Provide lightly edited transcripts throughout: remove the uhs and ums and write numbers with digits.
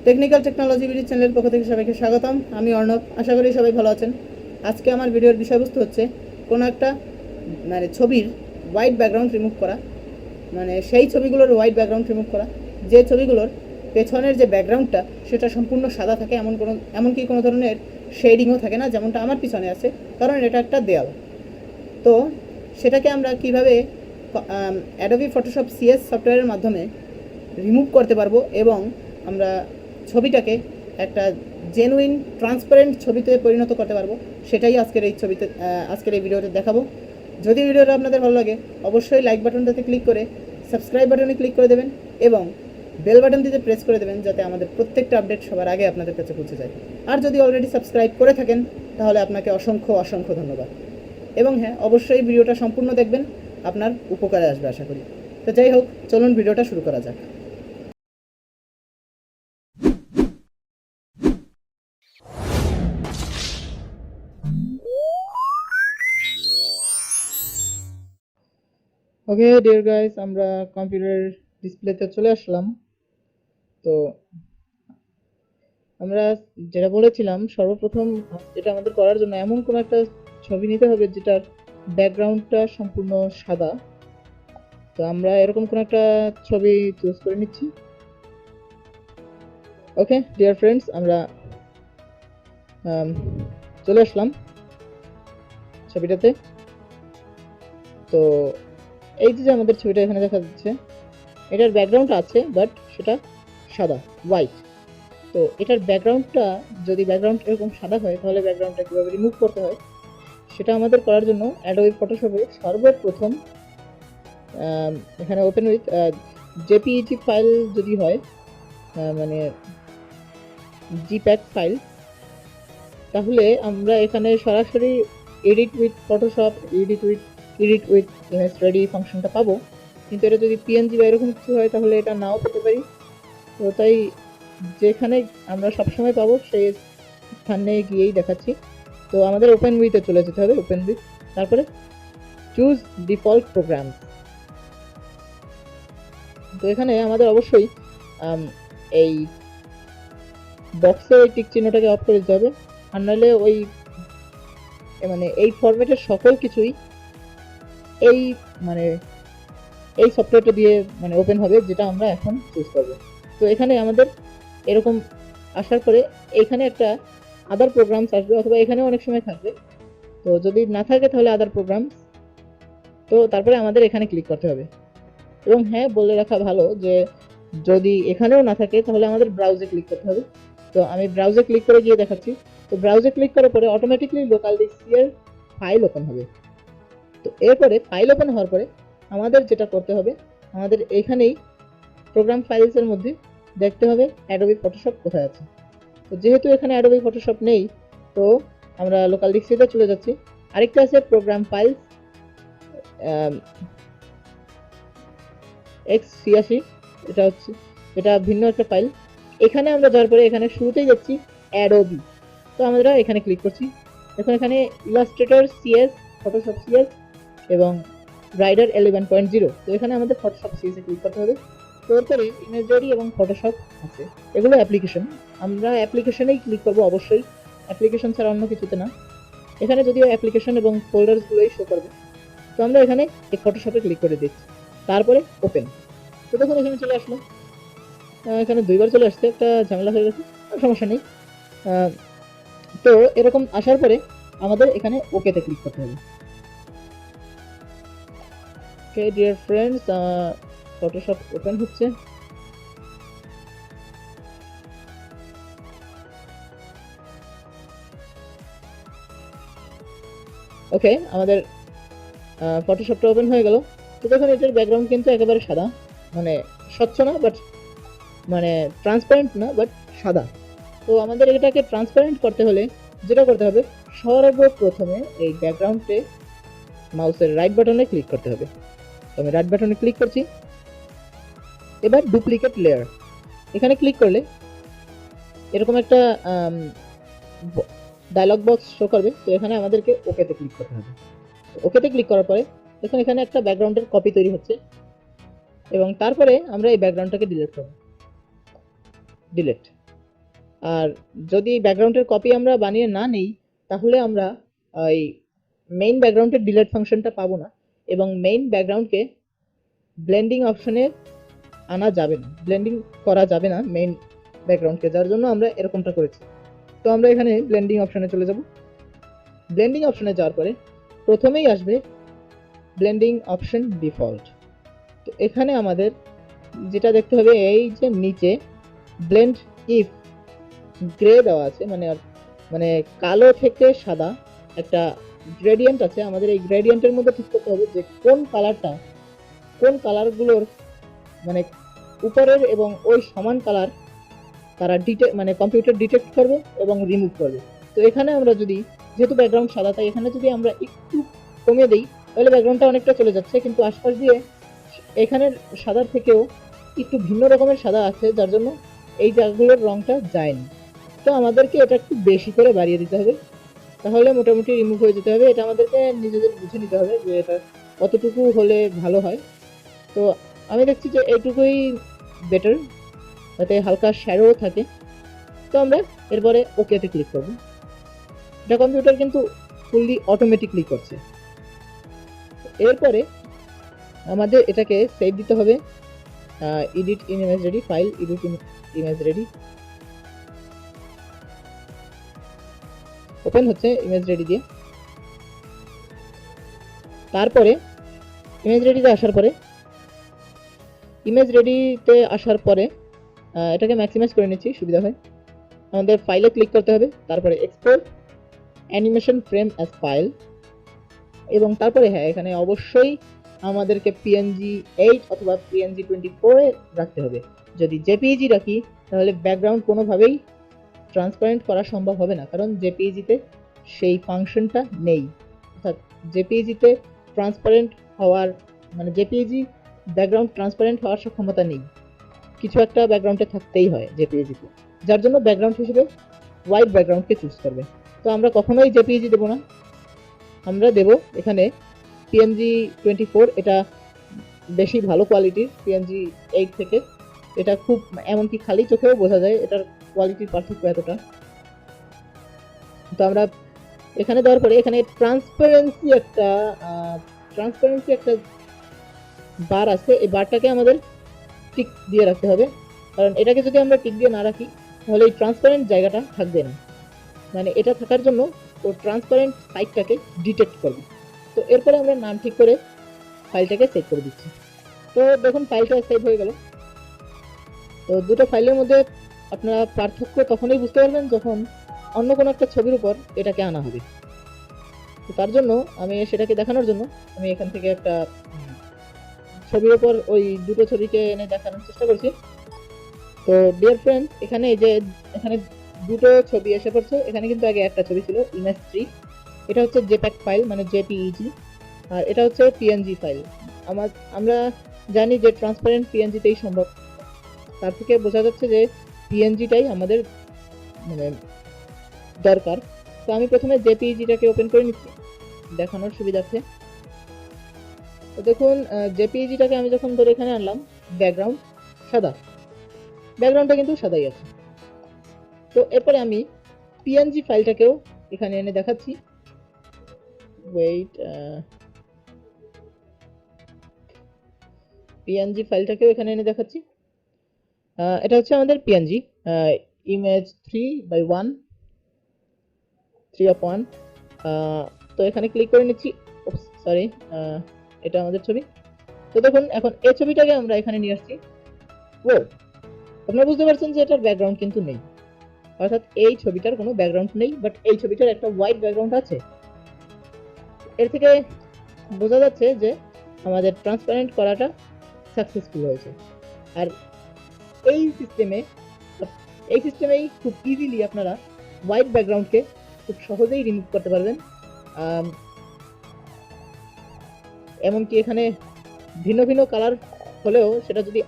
Technical technology video চ্যানেলের পক্ষ থেকে সবাইকে স্বাগতম। আমি অর্ণব, আশা করি সবাই ভালো আছেন। আজকে আমার ভিডিওর বিষয়বস্তু হচ্ছে কোনো একটা ছবির হোয়াইট ব্যাকগ্রাউন্ড রিমুভ করা, সেই ছবিগুলোর হোয়াইট ব্যাকগ্রাউন্ড রিমুভ করা, যে ছবিগুলোর পেছনের যে ব্যাকগ্রাউন্ডটা সেটা সম্পূর্ণ সাদা থাকে, এমনকি কোনো ধরনের শেডিংও থাকে না, যেমনটা আমার পিছনে আছে, কারণ এটা একটা দেয়াল। তো সেটাকে আমরা কীভাবে অ্যাডোবি ফটোশপ সিএস সফটওয়্যারের মাধ্যমে রিমুভ করতে পারবো এবং আমরা ছবিটাকে একটা জেনুইন ট্রান্সপারেন্ট ছবিতে পরিণত করতে পারবো, সেটাই আজকের এই ভিডিওতে দেখাবো। যদি ভিডিওটা আপনাদের ভালো লাগে অবশ্যই লাইক বাটনটাতে ক্লিক করে সাবস্ক্রাইব বাটনে ক্লিক করে দেবেন এবং বেল বাটনটিতে প্রেস করে দেবেন, যাতে আমাদের প্রত্যেকটা আপডেট সবার আগে আপনাদের কাছে পৌঁছে যায়। আর যদি অলরেডি সাবস্ক্রাইব করে থাকেন তাহলে আপনাকে অসংখ্য ধন্যবাদ। এবং হ্যাঁ, অবশ্যই ভিডিওটা সম্পূর্ণ দেখবেন, আপনার উপকারে আসবে আশা করি। তো যাই হোক, চলুন ভিডিওটা শুরু করা যাক। ওকে ডিয়ার গাইস, আমরা কম্পিউটার ডিসপ্লেতে চলে আসলাম। তো আমরা যেটা বলেছিলাম, সর্বপ্রথম যেটা আমাদের করার জন্য এমন কোনো একটা ছবি নিতে হবে যেটার ব্যাকগ্রাউন্ডটা সম্পূর্ণ সাদা। তো আমরা এরকম কোনো একটা ছবি চুজ করে নিচ্ছি। ওকে ডিয়ার ফ্রেন্ডস, আমরা চলে আসলাম ছবিটাতে। তো এই যে আমাদের ছবিটা এখানে দেখা যাচ্ছে, এটার ব্যাকগ্রাউন্ড আছে বাট সেটা সাদা, হোয়াইট। তো এটার ব্যাকগ্রাউন্ডটা যদি ব্যাকগ্রাউন্ড এরকম সাদা হয় তাহলে ব্যাকগ্রাউন্ডটা কীভাবে রিমুভ করতে হয় সেটা আমাদের করার জন্য অ্যাডোবি ফটোশপে সর্বপ্রথম এখানে ওপেন উইথ জেপিইজি ফাইল যদি হয়, মানে জিপ্যাক ফাইল, তাহলে আমরা এখানে সরাসরি edit with Photoshop, edit with image ready ফাংশনটা পাবো। কিন্তু এটা যদি পিএনজি বা এরকম কিছু হয় তাহলে এটা নাও পেতে পারি। তো তাই যেখানে আমরা সবসময় পাবো সেই স্থানে গিয়েই দেখাচ্ছি। তো আমাদের ওপেন উইথে চলে যেতে হবে, ওপেন উইথ, তারপরে চুজ ডিফল্ট প্রোগ্রাম। তো এখানে আমাদের অবশ্যই এই বক্সে ওই টিক চিহ্নটাকে অফ করে দিতে হবে, আর নাহলে ওই এই ফরম্যাটের সকল কিছুই এই সফটওয়্যারটা দিয়ে ওপেন হবে, যেটা আমরা এখন চুজ করবো। তো এখানে আমাদের এরকম আসার পরে এখানে একটা আদার প্রোগ্রামস আসবে, অথবা এখানেও অনেক সময় থাকবে। তো যদি না থাকে তাহলে আদার প্রোগ্রামস, তো তারপরে আমাদের এখানে ক্লিক করতে হবে। এবং হ্যাঁ, বলে রাখা ভালো যে যদি এখানেও না থাকে তাহলে আমাদের ব্রাউজে ক্লিক করতে হবে। তো আমি ব্রাউজে ক্লিক করে গিয়ে দেখাচ্ছি। তো ব্রাউজে ক্লিক করার পরে অটোমেটিকলি লোকাল ডিস্কের ফাইল ওপেন হবে। তো এরপরে ফাইল ওপেন হওয়ার পরে আমাদের যেটা করতে হবে, আমাদের এখানেই প্রোগ্রাম ফাইলসের মধ্যে দেখতে হবে অ্যাডোবি ফটোশপ কোথায় আছে। তো যেহেতু এখানে অ্যাডোবি ফটোশপ নেই, তো আমরা লোকাল ডিস্কেতে চলে যাচ্ছি। আরেকটা আছে প্রোগ্রাম ফাইলস x86, এটা ভিন্ন একটা ফাইল। এখানে আমরা যাওয়ার পরে এখানে শুরুতেই যাচ্ছি অ্যাডোবি। তো আমরা এখানে ক্লিক করছি। এখন এখানে ইলাস্ট্রেটর সিএস, ফটোশপ সিএস এবং রাইডার 11.0। তো এখানে আমাদের ফটোশপ সিএস এ ক্লিক করতে হবে। তো এরপরে ইমেজ রেডি এবং ফটোশপ আছে, এগুলো অ্যাপ্লিকেশন। আমরা অ্যাপ্লিকেশনেই ক্লিক করবো অবশ্যই, অ্যাপ্লিকেশন ছাড়া অন্য কিছুতে না। এখানে যদিও অ্যাপ্লিকেশন এবং ফোল্ডারসগুলোই শো করবে। তো আমরা এখানে এই ফটোশপে ক্লিক করে দিচ্ছি, তারপরে ওপেন। তো দেখুন এখানে চলে আসলো। এখানে দুইবার চলে আসছে, একটা ঝামেলা হয়ে গেছে, সমস্যা নেই। তো এরকম আসার পরে আমাদের এখানে ওকেতে ক্লিক করতে হবে। Okay dear friends, Photoshop open হচ্ছে। ওকে, আমাদের ফটোশপটা ওপেন হয়ে গেল। তো দেখুন এটার ব্যাকগ্রাউন্ড কিন্তু একেবারে সাদা, স্বচ্ছ না, বাট ট্রান্সপারেন্ট না, বাট সাদা। তো আমাদের এটাকে ট্রান্সপারেন্ট করতে হলে যেটা করতে হবে, সর্বপ্রথমে এই ব্যাকগ্রাউন্ডে মাউসের রাইট বাটনে ক্লিক করতে হবে। তো আমি রাইট বাটনে ক্লিক করছি। এবার ডুপ্লিকেট লেয়ার, এখানে ক্লিক করলে এরকম একটা ডায়লগ বক্স শো করবে। তো এখানে আমাদেরকে ওকেতে ক্লিক করতে হবে। ওকেতে ক্লিক করার পরে দেখুন এখানে একটা ব্যাকগ্রাউন্ডের কপি তৈরি হচ্ছে, এবং তারপরে আমরা এই ব্যাকগ্রাউন্ডটাকে ডিলিট করব। ডিলিট। আর যদি ব্যাকগ্রাউন্ডের কপি আমরা বানিয়ে না নেই, তাহলে আমরা ওই মেইন ব্যাকগ্রাউন্ডের ডিলিট ফাংশনটা পাবো না, এবং মেইন ব্যাকগ্রাউন্ডকে ব্লেন্ডিং অপশনে আনা যাবে না, ব্লেন্ডিং করা যাবে না মেইন ব্যাকগ্রাউন্ডকে, যার জন্য আমরা এরকমটা করেছি। তো আমরা এখানে ব্লেন্ডিং অপশনে চলে যাব। ব্লেন্ডিং অপশনে যাওয়ার পরে প্রথমেই আসবে ব্লেন্ডিং অপশন ডিফল্ট। তো এখানে আমাদের যেটা দেখতে হবে, এই যে নিচে ব্লেন্ড ইফ গ্রে দেওয়া আছে, মানে কালো থেকে সাদা একটা গ্রেডিয়েন্ট আছে। আমাদের এই গ্রেডিয়েন্টের মধ্যে ঠিক করতে হবে যে কোন কালারগুলোর মানে উপরের এবং ওই সমান কালার তারা মানে কম্পিউটার ডিটেক্ট করবে এবং রিমুভ করবে। তো এখানে আমরা যদি, যেহেতু ব্যাকগ্রাউন্ড সাদা, তাই এখানে যদি আমরা একটু কমিয়ে দিই, তাহলে ব্যাকগ্রাউন্ডটা অনেকটা চলে যাচ্ছে, কিন্তু আশপাশ দিয়ে এখানের সাদার থেকেও একটু ভিন্ন রকমের সাদা আছে, যার জন্য এই জায়গাগুলোর রংটা যায়নি। তো আমাদেরকে এটা একটু বেশি করে বাড়িয়ে দিতে হবে, তাহলে মোটামুটি রিমুভ হয়ে যেতে হবে। এটা আমাদেরকে নিজেদের বুঝে নিতে হবে যে এটা কতটুকু হলে ভালো হয়। তো আমি দেখছি যে এইটুকুই বেটার, যাতে হালকা শ্যাডো থাকে। তো আমরা এরপরে ওকেতে ক্লিক করব। এটা কম্পিউটার কিন্তু ফুললি অটোমেটিকলি করছে। এরপরে আমাদের এটাকে সেভ দিতে হবে edit in image ready, file edit in image ready, open হচ্ছে ইমেজ রেডি দিয়ে। তারপরে ইমেজ রেডিতে আসার পরে এটাকে ম্যাক্সিমাইজ করে নিচ্ছি, সুবিধা হয়। আমাদের ফাইলে ক্লিক করতে হবে, তারপরে export animation frame as file, এবং তারপরে হ্যাঁ, এখানে অবশ্যই আমাদেরকে পিএনজি 8 অথবা পিএনজি 24 এ রাখতে হবে। যদি জেপিইজি রাখি, তাহলে ব্যাকগ্রাউন্ড কোনোভাবেই ট্রান্সপারেন্ট করা সম্ভব হবে না, কারণ জেপিইজিতে সেই ফাংশনটা নেই। অর্থাৎ জেপিইজিতে ট্রান্সপারেন্ট হওয়ার, মানে জেপিইজি ব্যাকগ্রাউন্ড ট্রান্সপারেন্ট হওয়ার ক্ষমতা নেই, কিছু একটা ব্যাকগ্রাউন্ডে থাকতেই হয় জেপিইজিতে, যার জন্য ব্যাকগ্রাউন্ড হিসেবে হোয়াইট ব্যাকগ্রাউন্ডকে চুজ করবে। তো আমরা কখনোই জেপিইজি দেবো না, আমরা দেব এখানে পিএনজি 24। এটা বেশি ভালো কোয়ালিটির পিএনজি 8 থেকে। এটা খুব, এমনকি খালি চোখেও বোঝা যায় এটার কোয়ালিটির পার্থক্য এতটা। তো আমরা এখানে দেওয়ার পরে এখানে ট্রান্সপারেন্সি একটা বার আছে, এই বারটাকে আমাদের টিক দিয়ে রাখতে হবে, কারণ এটাকে যদি আমরা টিক দিয়ে না রাখি, তাহলে এই ট্রান্সপারেন্ট জায়গাটা থাকবে না। মানে এটা থাকার জন্য ও ট্রান্সপারেন্ট সাইডটাকে ডিটেক্ট করবে। তো এরপরে আমরা নাম ঠিক করে ফাইলটাকে সেভ করে দিচ্ছি। তো দেখুন ফাইলটা সেভ হয়ে গেল। তো দুটো ফাইলের মধ্যে আপনারা পার্থক্য তখনই বুঝতে পারবেন যখন অন্য কোনো একটা ছবির উপর এটাকে আনা হবে। তো তার জন্য আমি সেটাকে দেখানোর জন্য আমি এখান থেকে একটা ছবির উপর ওই দুটো ছবিকে এনে দেখানোর চেষ্টা করছি। তো ডিয়ার ফ্রেন্ড, এখানে এই যে এখানে দুটো ছবি এসে পড়ছে। এখানে কিন্তু আগে একটা ছবি ছিল ইমেজ 3, এটা হচ্ছে জেপ্যাক ফাইল মানে জেপিইজি, আর এটা হচ্ছে পিএনজি ফাইল। আমরা জানি যে ট্রান্সপারেন্ট পিএনজিতেই সম্ভব, তার থেকে বোঝা যাচ্ছে যে পিএনজিটাই আমাদের মানে দরকার। তো আমি প্রথমে জেপিইজিটাকে ওপেন করে নিচ্ছি দেখানোর সুবিধার্থে। তো দেখুন জেপিইজিটাকে আমি যখন ধরে এখানে আনলাম, ব্যাকগ্রাউন্ড সাদা, ব্যাকগ্রাউন্ডটা কিন্তু সাদাই আছে। তো এরপরে আমি পিএনজি ফাইলটাকেও এখানে এনে দেখাচ্ছি। পিএনজি ফাইলটাকেও এখানে এনে দেখাচ্ছি। এটা হচ্ছে আমাদের পিএনজি ইমেজ 3/1 3/1। তো এখানে ক্লিক করে নিচ্ছি। সরি, এটা আমাদের ছবি। তো দেখুন এখন এই ছবিটাকে আমরা এখানে নিয়ে আসছি। আপনারা বুঝতে পারছেন যে এটার ব্যাকগ্রাউন্ড কিন্তু নেই, অর্থাৎ এই ছবিটার কোনো ব্যাকগ্রাউন্ড নেই, বাট এই ছবিটার একটা হোয়াইট ব্যাকগ্রাউন্ড আছে। এর থেকে বোঝা যাচ্ছে যে আমাদের ট্রান্সপারেন্ট করাটা সাকসেসফুল হয়েছে। আর এই সিস্টেমেই খুব ইজিলি আপনারা হোয়াইট ব্যাকগ্রাউন্ডকে খুব সহজেই রিমুভ করতে পারবেন। এমনকি এখানে ভিন্ন ভিন্ন কালার হলেও সেটা যদি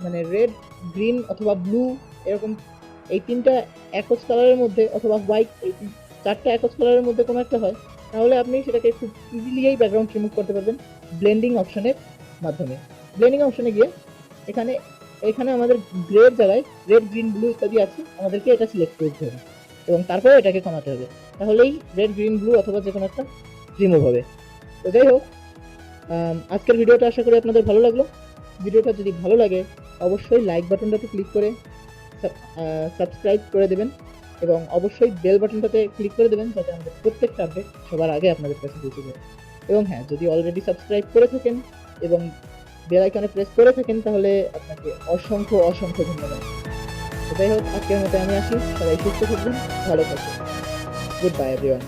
মানে রেড, গ্রিন অথবা ব্লু এরকম এই তিনটা একজ কালারের মধ্যে, অথবা হোয়াইট, এই চারটা একজ কালারের মধ্যে কোনো একটা হয়, তাহলে আপনি সেটাকে খুব ইজিলি ব্যাকগ্রাউন্ড রিমুভ করতে পারবেন ব্লেন্ডিং অপশনের মাধ্যমে। ব্লেন্ডিং অপশনে গিয়ে এখানে এখানে আমাদের গ্রের জায়গায় রেড, গ্রিন, ব্লু ইত্যাদি আছে, আমাদেরকে এটা সিলেক্ট করতে হবে এবং তারপরে এটাকে কমাতে হবে, তাহলেই রেড, গ্রিন, ব্লু অথবা যে কোনো একটা রিমুভ হবে। তো যাই হোক, আজকের ভিডিওটা আশা করি আপনাদের ভালো লাগলো। ভিডিওটা যদি ভালো লাগে অবশ্যই লাইক বাটনটাতে ক্লিক করে সাবস্ক্রাইব করে দেবেন এবং অবশ্যই বেল বাটনটাতে ক্লিক করে দেবেন, যাতে আমাদের প্রত্যেকটা আপডেট সবার আগে আপনাদের কাছে পৌঁছে যায়। এবং হ্যাঁ, যদি অলরেডি সাবস্ক্রাইব করে থাকেন এবং বেল আইকনে প্রেস করে থাকেন তাহলে আপনাকে অসংখ্য অসংখ্য ধন্যবাদ। যাই হোক, আজকের মতো আমি আসি। সবাই সুস্থ থাকবেন, ভালো থাকবেন। Good bye everyone.